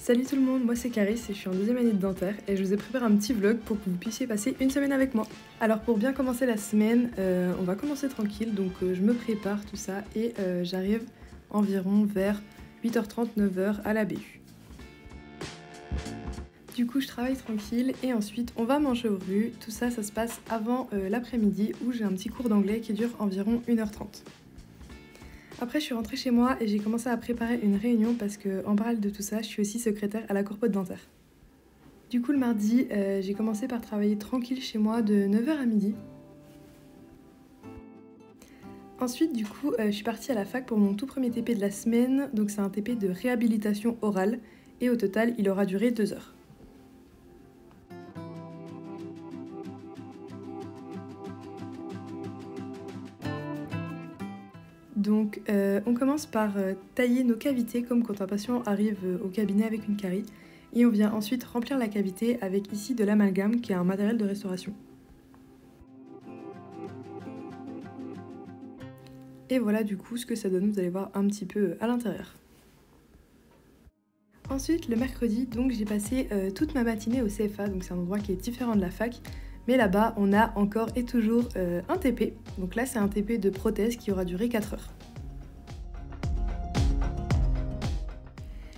Salut tout le monde, moi c'est Caris et je suis en deuxième année de dentaire et je vous ai préparé un petit vlog pour que vous puissiez passer une semaine avec moi. Alors pour bien commencer la semaine, on va commencer tranquille, donc je me prépare tout ça et j'arrive environ vers 8h30, 9h à la BU. Du coup je travaille tranquille et ensuite on va manger au RU, tout ça ça se passe avant l'après-midi où j'ai un petit cours d'anglais qui dure environ 1h30. Après, je suis rentrée chez moi et j'ai commencé à préparer une réunion parce qu'en parallèle de tout ça, je suis aussi secrétaire à la corpo dentaire. Du coup, le mardi, j'ai commencé par travailler tranquille chez moi de 9h à midi. Ensuite, du coup, je suis partie à la fac pour mon tout premier TP de la semaine. Donc, c'est un TP de réhabilitation orale et au total, il aura duré 2 heures. Donc on commence par tailler nos cavités comme quand un patient arrive au cabinet avec une carie et on vient ensuite remplir la cavité avec ici de l'amalgame qui est un matériel de restauration. Et voilà du coup ce que ça donne, vous allez voir un petit peu à l'intérieur. Ensuite le mercredi, donc j'ai passé toute ma matinée au CFA, donc c'est un endroit qui est différent de la fac. Mais là-bas, on a encore et toujours un TP. Donc là, c'est un TP de prothèse qui aura duré 4 heures.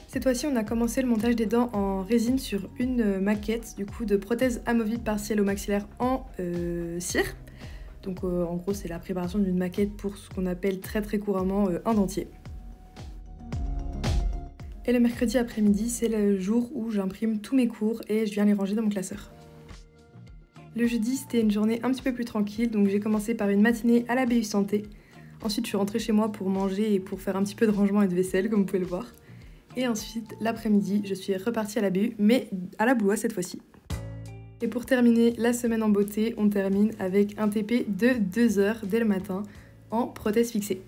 Cette fois-ci, on a commencé le montage des dents en résine sur une maquette du coup de prothèse amovible partielle au maxillaire en cire. Donc en gros, c'est la préparation d'une maquette pour ce qu'on appelle très couramment un dentier. Et le mercredi après-midi, c'est le jour où j'imprime tous mes cours et je viens les ranger dans mon classeur. Le jeudi, c'était une journée un petit peu plus tranquille, donc j'ai commencé par une matinée à la BU Santé. Ensuite, je suis rentrée chez moi pour manger et pour faire un petit peu de rangement et de vaisselle, comme vous pouvez le voir. Et ensuite, l'après-midi, je suis repartie à la BU, mais à la Blois cette fois-ci. Et pour terminer la semaine en beauté, on termine avec un TP de 2 heures dès le matin en prothèse fixée.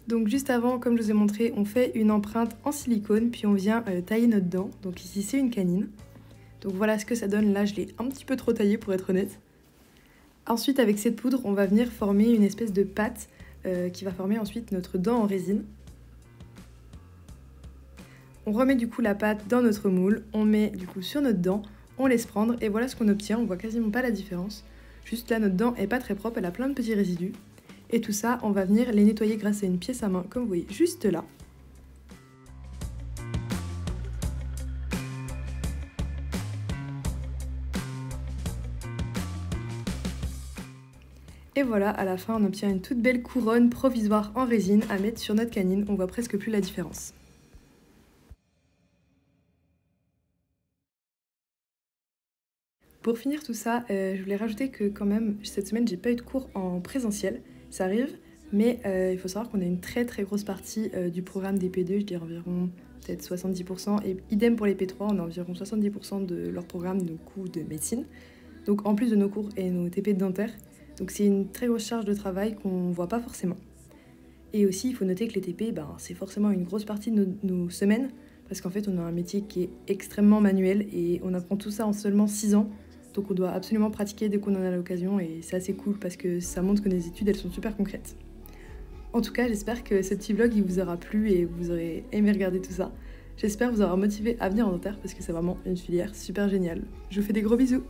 Donc juste avant, comme je vous ai montré, on fait une empreinte en silicone, puis on vient tailler notre dent. Donc ici, c'est une canine. Donc voilà ce que ça donne, là je l'ai un petit peu trop taillé pour être honnête. Ensuite avec cette poudre on va venir former une espèce de pâte qui va former ensuite notre dent en résine. On remet du coup la pâte dans notre moule, on met du coup sur notre dent, on laisse prendre et voilà ce qu'on obtient, on voit quasiment pas la différence. Juste là notre dent est pas très propre, elle a plein de petits résidus. Et tout ça on va venir les nettoyer grâce à une pièce à main comme vous voyez juste là. Et voilà, à la fin, on obtient une toute belle couronne provisoire en résine à mettre sur notre canine. On voit presque plus la différence. Pour finir tout ça, je voulais rajouter que quand même, cette semaine, j'ai pas eu de cours en présentiel. Ça arrive, mais il faut savoir qu'on a une très grosse partie du programme des P2, je dirais environ peut-être 70%. Et idem pour les P3, on a environ 70% de leur programme de médecine. Donc en plus de nos cours et nos TP de dentaire. Donc c'est une très grosse charge de travail qu'on voit pas forcément. Et aussi, il faut noter que les TP, c'est forcément une grosse partie de nos semaines, parce qu'en fait, on a un métier qui est extrêmement manuel et on apprend tout ça en seulement 6 ans. Donc on doit absolument pratiquer dès qu'on en a l'occasion et c'est assez cool parce que ça montre que nos études, elles sont super concrètes. En tout cas, j'espère que ce petit vlog, il vous aura plu et vous aurez aimé regarder tout ça. J'espère vous aura motivé à venir en dentaire parce que c'est vraiment une filière super géniale. Je vous fais des gros bisous!